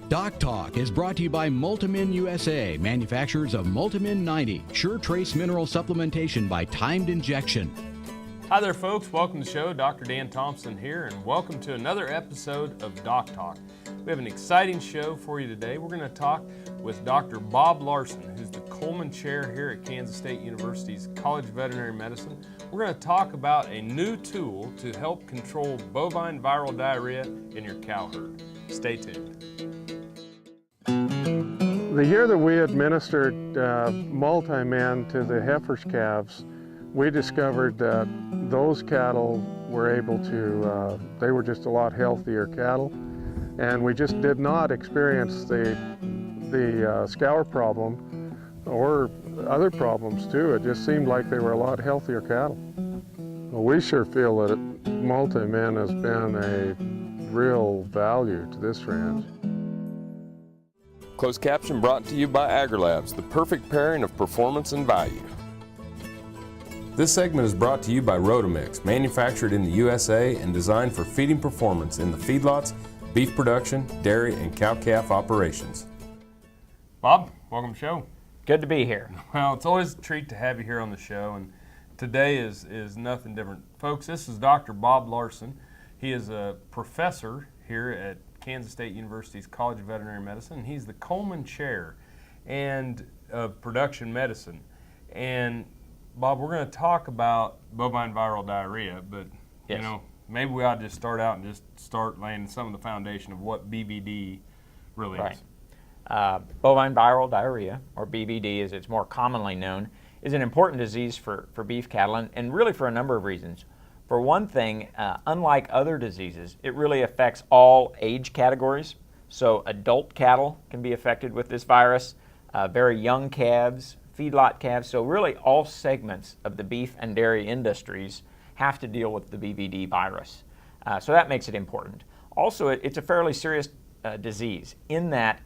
DocTalk is brought to you by Multimin USA, manufacturers of Multimin 90, sure trace mineral supplementation by timed injection. Hi there folks, welcome to the show. Dr. Dan Thompson here, and welcome to another episode of DocTalk. We have an exciting show for you today. We're going to talk with Dr. Bob Larson, who's the Coleman Chair here at Kansas State University's College of Veterinary Medicine. We're going to talk about a new tool to help control bovine viral diarrhea in your cow herd. Stay tuned. The year that we administered Multimin to the heifer's calves, we discovered that those cattle were able to, they were just a lot healthier cattle, and we just did not experience the scour problem or other problems too. It just seemed like they were a lot healthier cattle. Well, we sure feel that Multimin has been a real value to this ranch. Closed caption brought to you by AgriLabs, the perfect pairing of performance and value. This segment is brought to you by Rotomix, manufactured in the USA and designed for feeding performance in the feedlots, beef production, dairy, and cow-calf operations. Bob, welcome to the show. Good to be here. Well, it's always a treat to have you here on the show, and today is nothing different. Folks, this is Dr. Bob Larson. He is a professor here at Kansas State University's College of Veterinary Medicine. He's the Coleman Chair and of Production Medicine. And Bob, we're going to talk about bovine viral diarrhea, but yes, you know, maybe we ought to just start out and just start laying some of the foundation of what BVD really is. Bovine viral diarrhea, or BVD as it's more commonly known, is an important disease for beef cattle, and really for a number of reasons. For one thing, unlike other diseases, it really affects all age categories. So adult cattle can be affected with this virus, very young calves, feedlot calves, so really all segments of the beef and dairy industries have to deal with the BVD virus. So that makes it important. Also, it's a fairly serious disease in that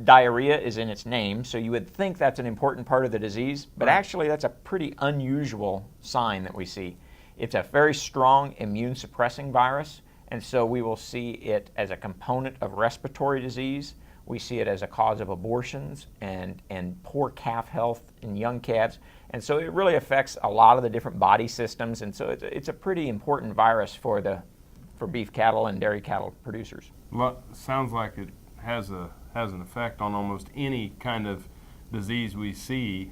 diarrhea is in its name, so you would think that's an important part of the disease, but actually that's a pretty unusual sign that we see. It's a very strong immune suppressing virus, and so we will see it as a component of respiratory disease. We see it as a cause of abortions and poor calf health in young calves, and so it really affects a lot of the different body systems, and so it's a pretty important virus for beef cattle and dairy cattle producers. Well, sounds like it has an effect on almost any kind of disease we see,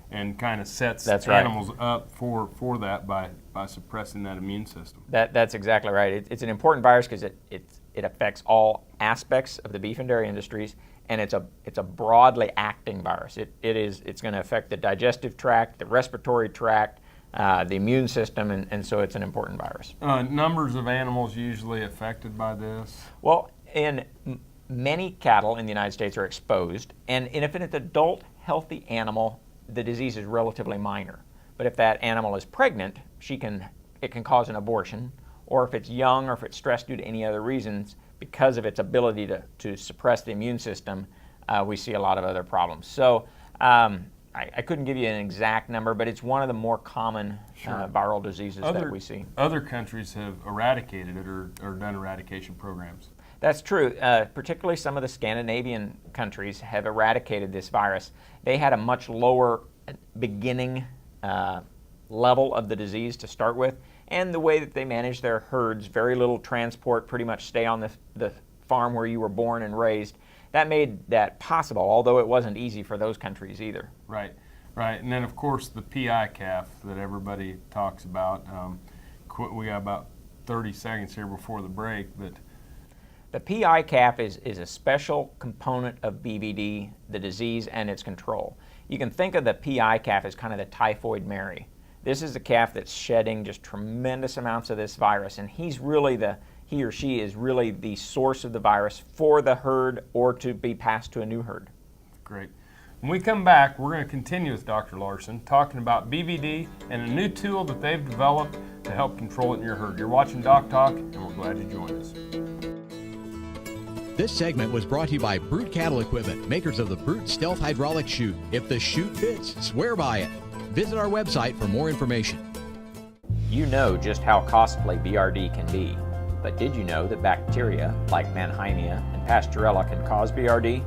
and kind of sets animals up for that by suppressing that immune system. That's exactly right. It's an important virus because it affects all aspects of the beef and dairy industries, and it's a broadly acting virus. It's going to affect the digestive tract, the respiratory tract, the immune system, and so it's an important virus. Numbers of animals usually affected by this? Well, many cattle in the United States are exposed, and if it's an adult healthy animal, the disease is relatively minor. But if that animal is pregnant, it can cause an abortion, or if it's young or if it's stressed due to any other reasons, because of its ability to suppress the immune system, we see a lot of other problems. So I couldn't give you an exact number, but it's one of the more common viral diseases that we see. Other countries have eradicated it or done eradication programs. That's true. Particularly some of the Scandinavian countries have eradicated this virus. They had a much lower beginning level of the disease to start with, and the way that they manage their herds, very little transport, pretty much stay on the farm where you were born and raised. That made that possible, although it wasn't easy for those countries either. Right. And then of course the PI calf that everybody talks about. We got about 30 seconds here before the break, but the PI calf is a special component of BVD, the disease, and its control. You can think of the PI calf as kind of the typhoid Mary. This is a calf that's shedding just tremendous amounts of this virus, and he or she is really the source of the virus for the herd or to be passed to a new herd. Great. When we come back, we're going to continue with Dr. Larson talking about BVD and a new tool that they've developed to help control it in your herd. You're watching DocTalk, and we're glad you joined us. This segment was brought to you by Brute Cattle Equipment, makers of the Brute Stealth Hydraulic Chute. If the chute fits, swear by it. Visit our website for more information. You know just how costly BRD can be, but did you know that bacteria like Mannheimia and Pasteurella can cause BRD.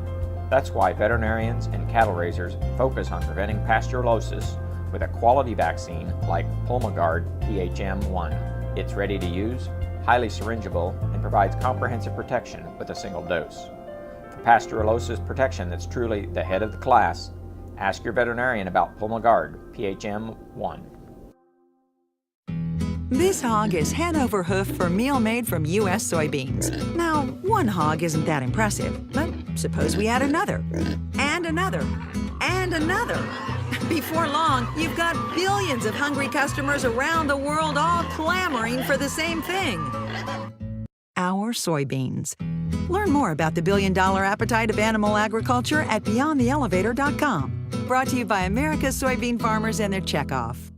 That's why veterinarians and cattle raisers focus on preventing pasteurellosis with a quality vaccine like Pulmogard PHM1. It's ready to use, highly syringeable, and provides comprehensive protection with a single dose. For pasteurellosis protection that's truly the head of the class, ask your veterinarian about Pulmogard PHM1. This hog is head over hoof for meal made from U.S. soybeans. Now, one hog isn't that impressive, but suppose we add another, and another, and another. Before long, you've got billions of hungry customers around the world all clamoring for the same thing. Our soybeans. Learn more about the billion-dollar appetite of animal agriculture at BeyondTheElevator.com. Brought to you by America's soybean farmers and their checkoff.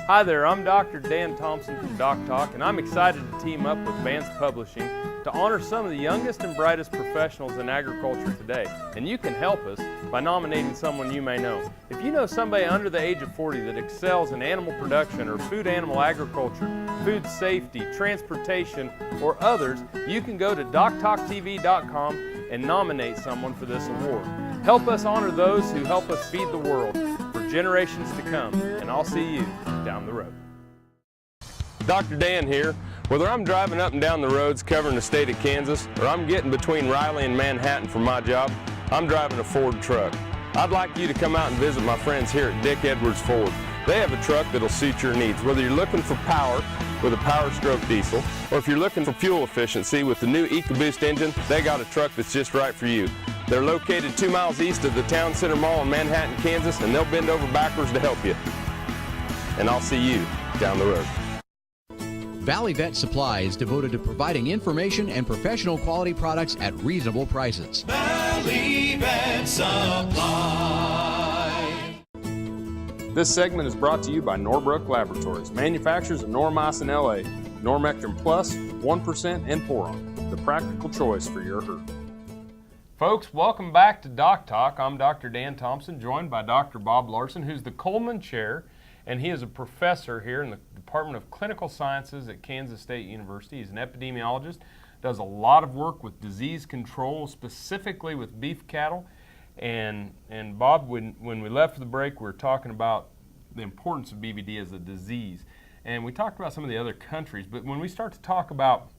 Hi there, I'm Dr. Dan Thompson from DocTalk, and I'm excited to team up with Vance Publishing to honor some of the youngest and brightest professionals in agriculture today. And you can help us by nominating someone you may know. If you know somebody under the age of 40 that excels in animal production or food animal agriculture, food safety, transportation, or others, you can go to DocTalkTV.com and nominate someone for this award. Help us honor those who help us feed the world for generations to come, and I'll see you down the road. Dr. Dan here. Whether I'm driving up and down the roads covering the state of Kansas, or I'm getting between Riley and Manhattan for my job, I'm driving a Ford truck. I'd like you to come out and visit my friends here at Dick Edwards Ford. They have a truck that'll suit your needs, whether you're looking for power with a Power Stroke diesel, or if you're looking for fuel efficiency with the new EcoBoost engine, they got a truck that's just right for you. They're located 2 miles east of the Town Center Mall in Manhattan, Kansas, and they'll bend over backwards to help you. And I'll see you down the road. Valley Vet Supply is devoted to providing information and professional quality products at reasonable prices. Valley Vet Supply. This segment is brought to you by Norbrook Laboratories, manufacturers of Normycin LA, Normectin Plus, 1%, and Poron, the practical choice for your herd. Folks, welcome back to DocTalk. I'm Dr. Dan Thompson, joined by Dr. Bob Larson, who's the Coleman Chair, and he is a professor here in the Department of Clinical Sciences at Kansas State University. He's an epidemiologist, does a lot of work with disease control, specifically with beef cattle. And Bob, when we left for the break, we were talking about the importance of BVD as a disease. And we talked about some of the other countries, but when we start to talk about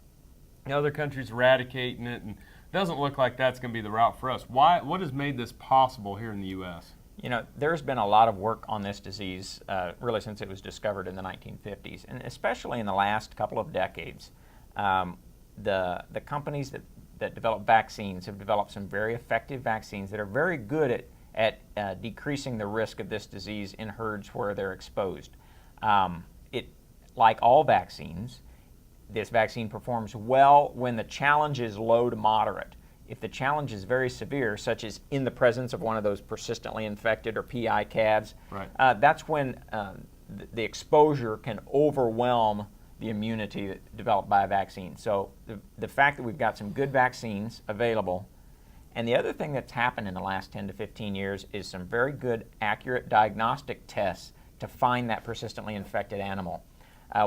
other countries eradicating it, and it doesn't look like that's going to be the route for us. What has made this possible here in the U.S.? You know, there's been a lot of work on this disease really since it was discovered in the 1950s, and especially in the last couple of decades. The companies that develop vaccines have developed some very effective vaccines that are very good at decreasing the risk of this disease in herds where they're exposed. Like all vaccines, this vaccine performs well when the challenge is low to moderate. If the challenge is very severe, such as in the presence of one of those persistently infected or PI calves, right. That's when the exposure can overwhelm the immunity developed by a vaccine. So the fact that we've got some good vaccines available, and the other thing that's happened in the last 10 to 15 years is some very good, accurate diagnostic tests to find that persistently infected animal.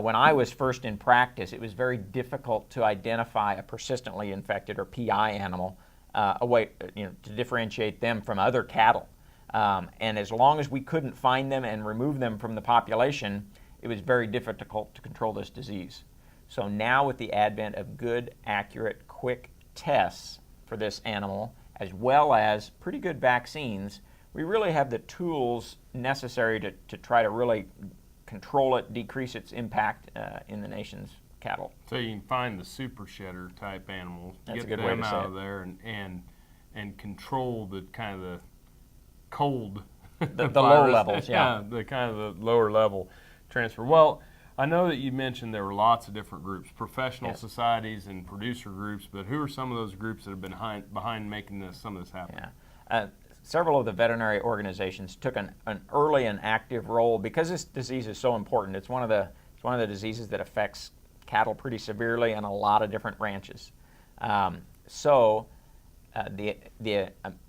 When I was first in practice, it was very difficult to identify a persistently infected or PI animal, a way to differentiate them from other cattle. And as long as we couldn't find them and remove them from the population, it was very difficult to control this disease. So now with the advent of good, accurate, quick tests for this animal, as well as pretty good vaccines, we really have the tools necessary to try to really control it, decrease its impact in the nation's cattle. So you can find the super shedder type animals, That's get them out of there, and control the kind of the cold, the low levels, yeah, the kind of the lower level transfer. Well, I know that you mentioned there were lots of different groups, professional societies and producer groups, but who are some of those groups that have been behind making some of this happen? Yeah. Several of the veterinary organizations took an early and active role because this disease is so important. It's one of the diseases that affects cattle pretty severely on a lot of different ranches. The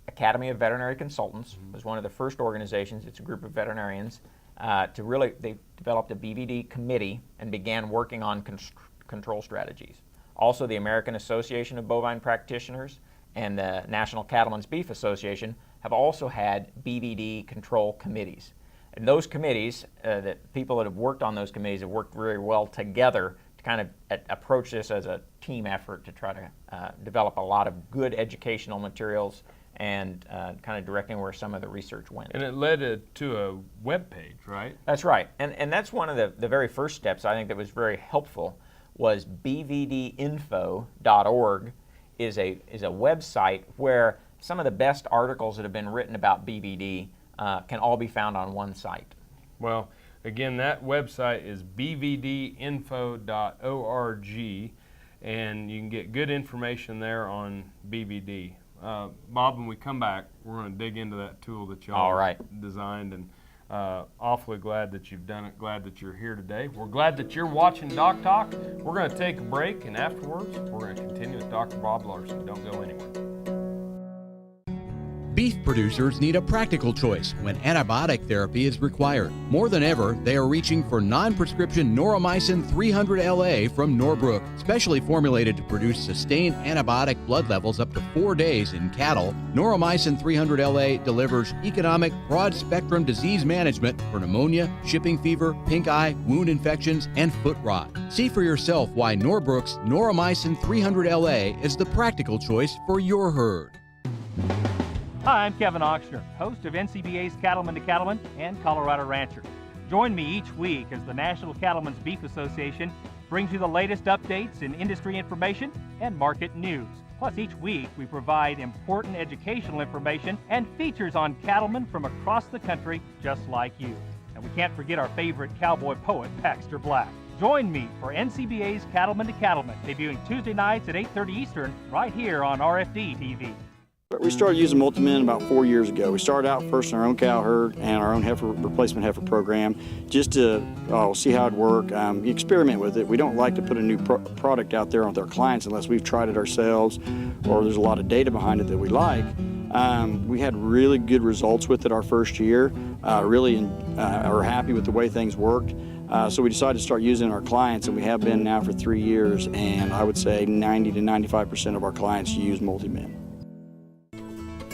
Academy of Veterinary Consultants was one of the first organizations. It's a group of veterinarians they developed a BVD committee and began working on control strategies. Also, the American Association of Bovine Practitioners and the National Cattlemen's Beef Association have also had BVD control committees. And those committees, that people that have worked on those committees have worked very well together to kind of approach this as a team effort to try to develop a lot of good educational materials and kind of directing where some of the research went. And it led to a web page, right? That's right. And that's one of the very first steps I think that was very helpful was bvdinfo.org is a website where some of the best articles that have been written about BVD can all be found on one site. Well, again, that website is bvdinfo.org, and you can get good information there on BVD. Bob, when we come back, we're going to dig into that tool that y'all designed, and awfully glad that you've done it, glad that you're here today. We're glad that you're watching Doc Talk. We're going to take a break, and afterwards, we're going to continue with Dr. Bob Larson. Don't go anywhere. Beef producers need a practical choice when antibiotic therapy is required. More than ever, they are reaching for non-prescription Noromycin 300LA from Norbrook. Specially formulated to produce sustained antibiotic blood levels up to 4 days in cattle, Noromycin 300LA delivers economic, broad-spectrum disease management for pneumonia, shipping fever, pink eye, wound infections, and foot rot. See for yourself why Norbrook's Noromycin 300LA is the practical choice for your herd. Hi, I'm Kevin Ochsner, host of NCBA's Cattleman to Cattleman and Colorado Rancher. Join me each week as the National Cattlemen's Beef Association brings you the latest updates in industry information and market news. Plus, each week we provide important educational information and features on cattlemen from across the country just like you. And we can't forget our favorite cowboy poet, Baxter Black. Join me for NCBA's Cattleman to Cattleman, debuting Tuesday nights at 8:30 Eastern, right here on RFD TV. We started using Multimin about 4 years ago. We started out first in our own cow herd and our own replacement heifer program just to see how it worked, experiment with it. We don't like to put a new product out there with our clients unless we've tried it ourselves or there's a lot of data behind it that we like. We had really good results with it our first year, really are happy with the way things worked. So we decided to start using it in our clients, and we have been now for 3 years, and I would say 90 to 95% of our clients use Multimin.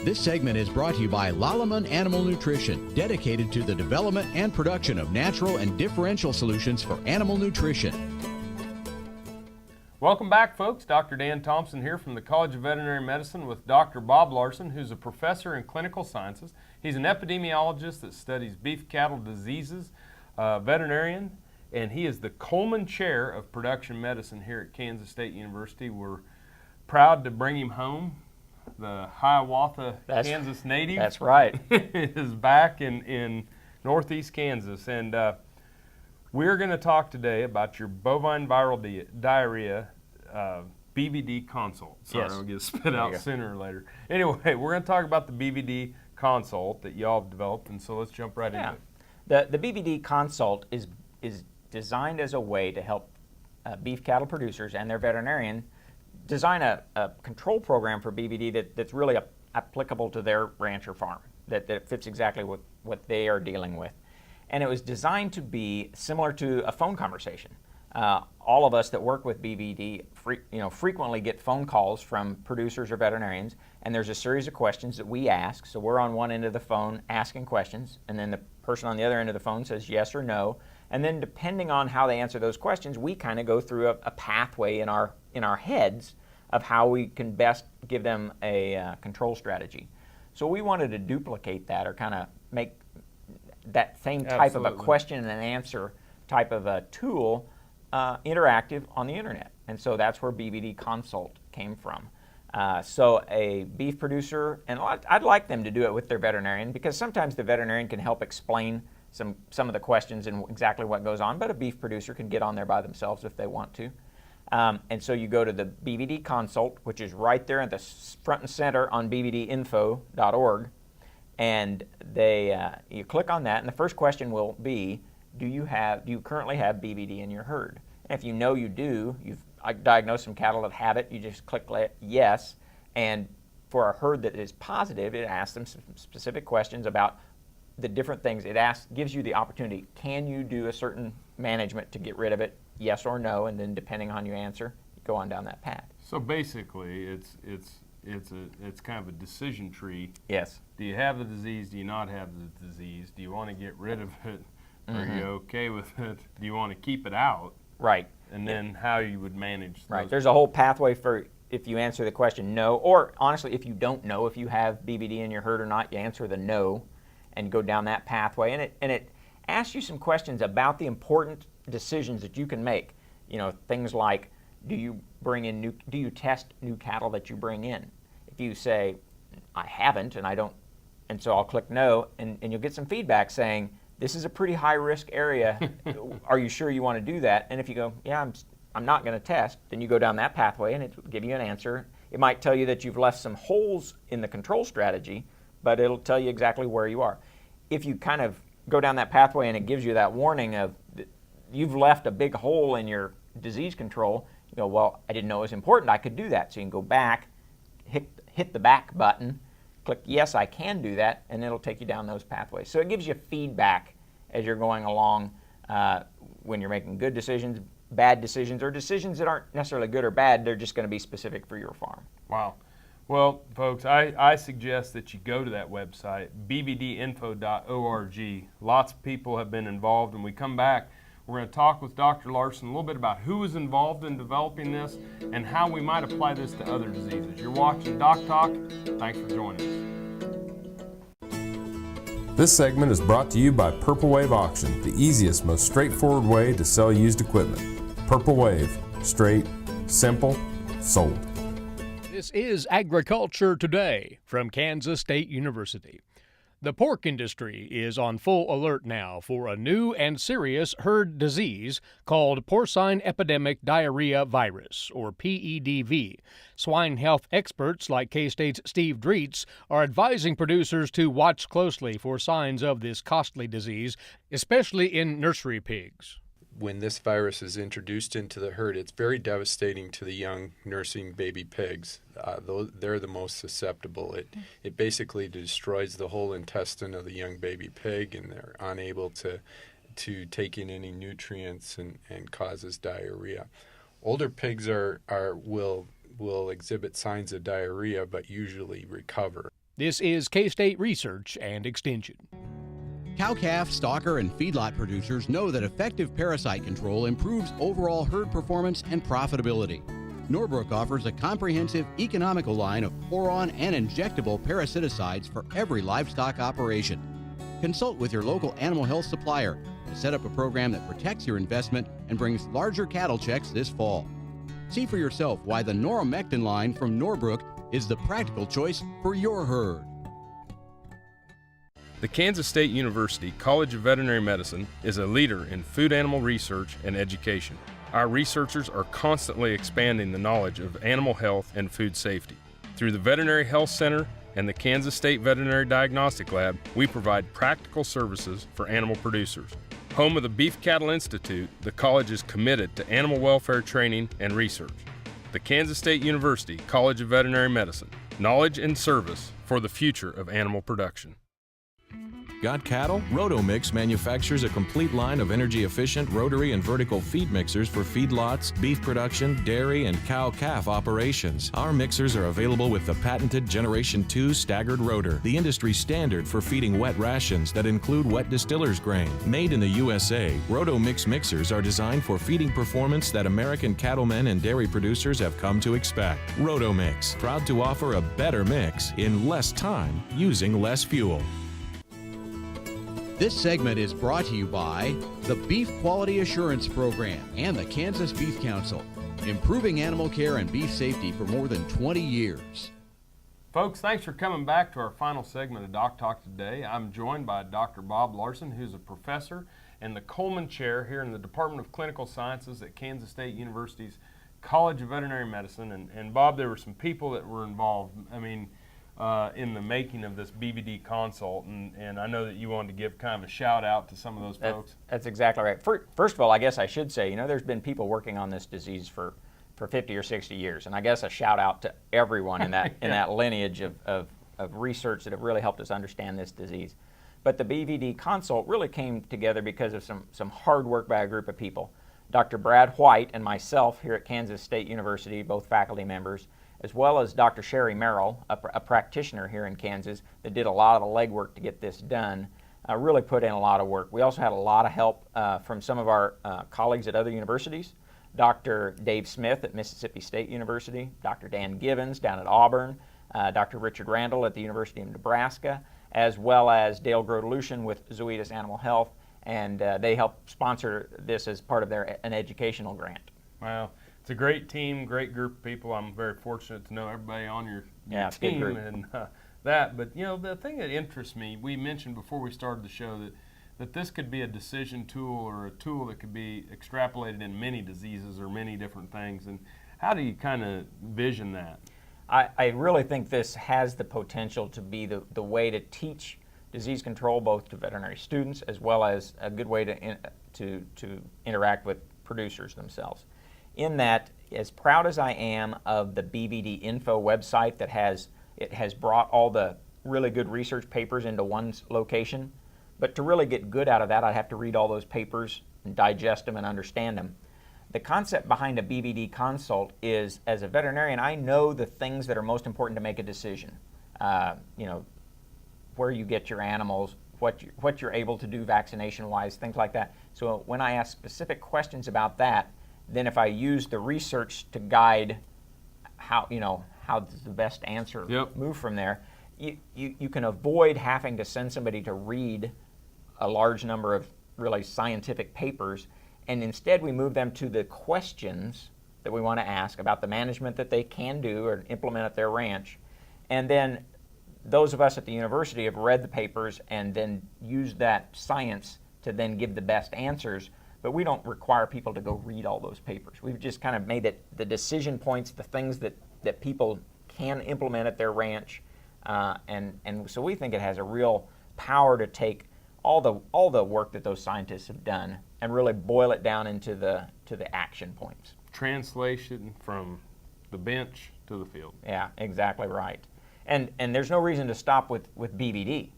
This segment is brought to you by Lalaman Animal Nutrition, dedicated to the development and production of natural and differential solutions for animal nutrition. Welcome back, folks. Dr. Dan Thompson here from the College of Veterinary Medicine with Dr. Bob Larson, who's a professor in clinical sciences. He's an epidemiologist that studies beef cattle diseases, veterinarian, and he is the Coleman Chair of Production Medicine here at Kansas State University. We're proud to bring him home. The Hiawatha, Kansas native. That's right. is back in northeast Kansas. And we're going to talk today about your bovine viral diarrhea BVD Consult. Sorry, Yes. I'll get spit out sooner or later. Anyway, we're going to talk about the BVD Consult that y'all have developed, and so let's jump right into it. The BVD Consult is designed as a way to help beef cattle producers and their veterinarian design a control program for BVD that's really applicable to their ranch or farm, that fits exactly what they are dealing with. And it was designed to be similar to a phone conversation. All of us that work with BVD frequently get phone calls from producers or veterinarians, and there's a series of questions that we ask. So we're on one end of the phone asking questions, and then the person on the other end of the phone says yes or no. And then depending on how they answer those questions, we kind of go through a pathway in our heads of how we can best give them a control strategy. So we wanted to duplicate that, or kind of make that same type of a question and an answer type of a tool interactive on the internet. And so that's where BVD Consult came from. So a beef producer, and I'd like them to do it with their veterinarian, because sometimes the veterinarian can help explain some of the questions and exactly what goes on, but a beef producer can get on there by themselves if they want to. And so you go to the BVD Consult, which is right there at the front and center on bvdinfo.org, and you click on that, and the first question will be, do you currently have BVD in your herd? And if you know you do, you've diagnosed some cattle that have it, you just click yes, and for a herd that is positive, it asks them some specific questions about the different things. It gives you the opportunity, can you do a certain management to get rid of it, yes or no, and then depending on your answer, you go on down that path. So basically, it's kind of a decision tree. Yes. Do you have the disease? Do you not have the disease? Do you want to get rid of it? Are you okay with it? Do you want to keep it out? Right. And then how you would manage those. Right. There's a whole pathway for if you answer the question no, or honestly, if you don't know if you have BVD in your herd or not, you answer the no and go down that pathway. And it asks you some questions about the important decisions that you can make. You know, things like, do you test new cattle that you bring in? If you say, I haven't, and so I'll click no, and you'll get some feedback saying, this is a pretty high risk area. Are you sure you want to do that? And if you go, yeah, I'm not going to test, then you go down that pathway and it'll give you an answer. It might tell you that you've left some holes in the control strategy, but it'll tell you exactly where you are. If you kind of go down that pathway and it gives you that warning of you've left a big hole in your disease control, you go, well, I didn't know it was important. I could do that. So you can go back, hit the back button, click yes, I can do that, and it'll take you down those pathways. So it gives you feedback as you're going along when you're making good decisions, bad decisions, or decisions that aren't necessarily good or bad. They're just going to be specific for your farm. Wow. Well, folks, I suggest that you go to that website, bvdinfo.org. Lots of people have been involved, and we come back. We're going to talk with Dr. Larson a little bit about who was involved in developing this and how we might apply this to other diseases. You're watching DocTalk. Thanks for joining us. This segment is brought to you by Purple Wave Auction, the easiest, most straightforward way to sell used equipment. Purple Wave, straight, simple, sold. This is Agriculture Today from Kansas State University. The pork industry is on full alert now for a new and serious herd disease called porcine epidemic diarrhea virus, or PEDV. Swine health experts like K-State's Steve Dreetz are advising producers to watch closely for signs of this costly disease, especially in nursery pigs. When this virus is introduced into the herd, it's very devastating to the young nursing baby pigs. They're the most susceptible. It basically destroys the whole intestine of the young baby pig, and they're unable to take in any nutrients and causes diarrhea. Older pigs will exhibit signs of diarrhea, but usually recover. This is K-State Research and Extension. Cow-calf, stocker, and feedlot producers know that effective parasite control improves overall herd performance and profitability. Norbrook offers a comprehensive, economical line of pour-on and injectable parasiticides for every livestock operation. Consult with your local animal health supplier to set up a program that protects your investment and brings larger cattle checks this fall. See for yourself why the Noromectin line from Norbrook is the practical choice for your herd. The Kansas State University College of Veterinary Medicine is a leader in food animal research and education. Our researchers are constantly expanding the knowledge of animal health and food safety. Through the Veterinary Health Center and the Kansas State Veterinary Diagnostic Lab, we provide practical services for animal producers. Home of the Beef Cattle Institute, the college is committed to animal welfare training and research. The Kansas State University College of Veterinary Medicine, knowledge and service for the future of animal production. Got cattle? Rotomix manufactures a complete line of energy-efficient rotary and vertical feed mixers for feedlots, beef production, dairy, and cow-calf operations. Our mixers are available with the patented Generation 2 staggered rotor, the industry standard for feeding wet rations that include wet distiller's grain. Made in the USA, Rotomix mixers are designed for feeding performance that American cattlemen and dairy producers have come to expect. Rotomix, proud to offer a better mix in less time using less fuel. This segment is brought to you by the Beef Quality Assurance Program and the Kansas Beef Council, improving animal care and beef safety for more than 20 years. Folks, thanks for coming back to our final segment of Doc Talk today. I'm joined by Dr. Bob Larson, who's a professor and the Coleman Chair here in the Department of Clinical Sciences at Kansas State University's College of Veterinary Medicine. And Bob, there were some people that were involved. In the making of this BVD Consult, and I know that you wanted to give kind of a shout out to some of those folks. That's exactly right. First of all, I guess I should say, there's been people working on this disease for 50 or 60 years, and I guess a shout out to everyone in that in that lineage of research that have really helped us understand this disease. But the BVD Consult really came together because of some hard work by a group of people. Dr. Brad White and myself here at Kansas State University, both faculty members, as well as Dr. Sherry Merrill, a practitioner here in Kansas that did a lot of the legwork to get this done, really put in a lot of work. We also had a lot of help from some of our colleagues at other universities. Dr. Dave Smith at Mississippi State University, Dr. Dan Givens down at Auburn, Dr. Richard Randall at the University of Nebraska, as well as Dale Grodelution with Zoetis Animal Health, and they helped sponsor this as part of an educational grant. Wow. It's a great team, great group of people. I'm very fortunate to know everybody on your team and that. But, you know, the thing that interests me, we mentioned before we started the show that this could be a decision tool or a tool that could be extrapolated in many diseases or many different things. And how do you kind of vision that? I really think this has the potential to be the way to teach disease control both to veterinary students as well as a good way to interact with producers themselves. In that, as proud as I am of the BVD Info website that has brought all the really good research papers into one location, but to really get good out of that, I'd have to read all those papers and digest them and understand them. The concept behind a BVD Consult is, as a veterinarian, I know the things that are most important to make a decision. You know, where you get your animals, what you're able to do vaccination-wise, things like that. So when I ask specific questions about that, then if I use the research to guide how does the best answer move from there, you can avoid having to send somebody to read a large number of really scientific papers, and instead we move them to the questions that we want to ask about the management that they can do or implement at their ranch. And then those of us at the university have read the papers and then used that science to then give the best answers, but we don't require people to go read all those papers. We've just kind of made it the decision points, the things that people can implement at their ranch, and so we think it has a real power to take all the work that those scientists have done and really boil it down into the action points. Translation from the bench to the field. Yeah, exactly right. And there's no reason to stop with BVD.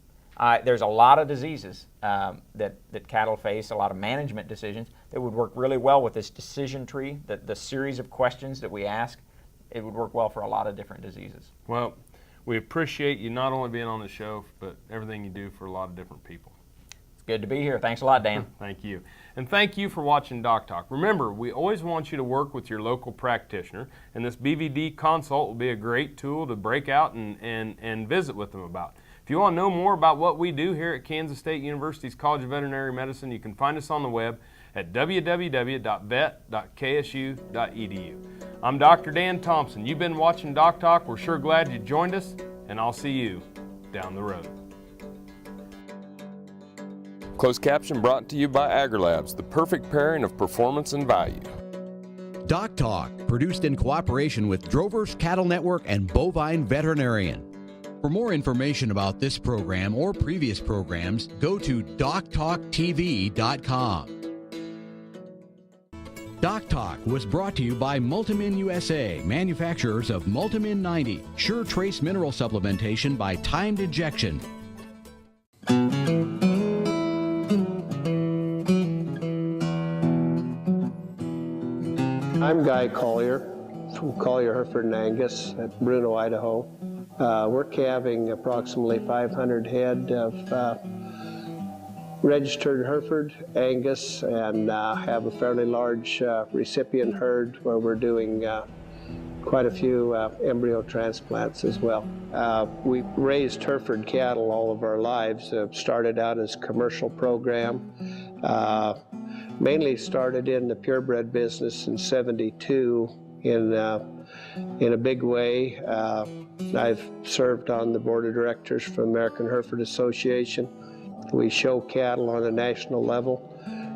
There's a lot of diseases that cattle face, a lot of management decisions that would work really well with this decision tree, the series of questions that we ask. It would work well for a lot of different diseases. Well, we appreciate you not only being on the show, but everything you do for a lot of different people. It's good to be here. Thanks a lot, Dan. Thank you. And thank you for watching DocTalk. Remember, we always want you to work with your local practitioner, and this BVD Consult will be a great tool to break out and visit with them about. If you want to know more about what we do here at Kansas State University's College of Veterinary Medicine, you can find us on the web at www.vet.ksu.edu. I'm Dr. Dan Thompson. You've been watching DocTalk. We're sure glad you joined us, and I'll see you down the road. Closed caption brought to you by AgriLabs, the perfect pairing of performance and value. DocTalk, produced in cooperation with Drovers Cattle Network and Bovine Veterinarian. For more information about this program or previous programs, go to DocTalkTV.com. DocTalk was brought to you by Multimin USA, manufacturers of Multimin 90, sure trace mineral supplementation by timed injection. I'm Guy Collier from Collier, Hereford and Angus at Bruno, Idaho. We're calving approximately 500 head of registered Hereford, Angus, and have a fairly large recipient herd where we're doing quite a few embryo transplants as well. We've raised Hereford cattle all of our lives. Started out as a commercial program. Mainly started in the purebred business in '72 in a big way. I've served on the board of directors for American Hereford Association. We show cattle on a national level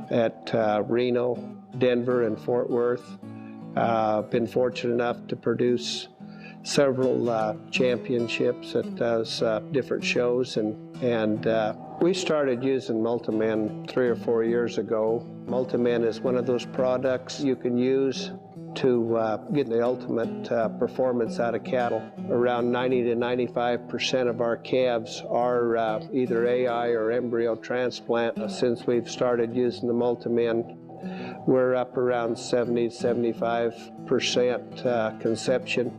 at Reno, Denver, and Fort Worth. Been fortunate enough to produce several championships at those different shows, and we started using Multimin 3 or 4 years ago. Multimin is one of those products you can use to get the ultimate performance out of cattle. Around 90 to 95% of our calves are either AI or embryo transplant. Since we've started using the Multimin, we're up around 70-75% conception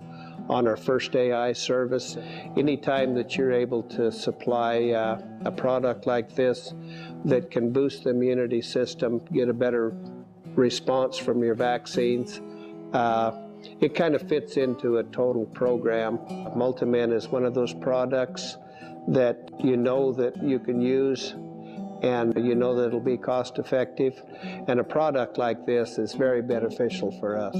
on our first AI service. Anytime that you're able to supply a product like this that can boost the immunity system, get a better response from your vaccines, it kind of fits into a total program. Multimin is one of those products that you know that you can use and you know that it'll be cost effective, and a product like this is very beneficial for us.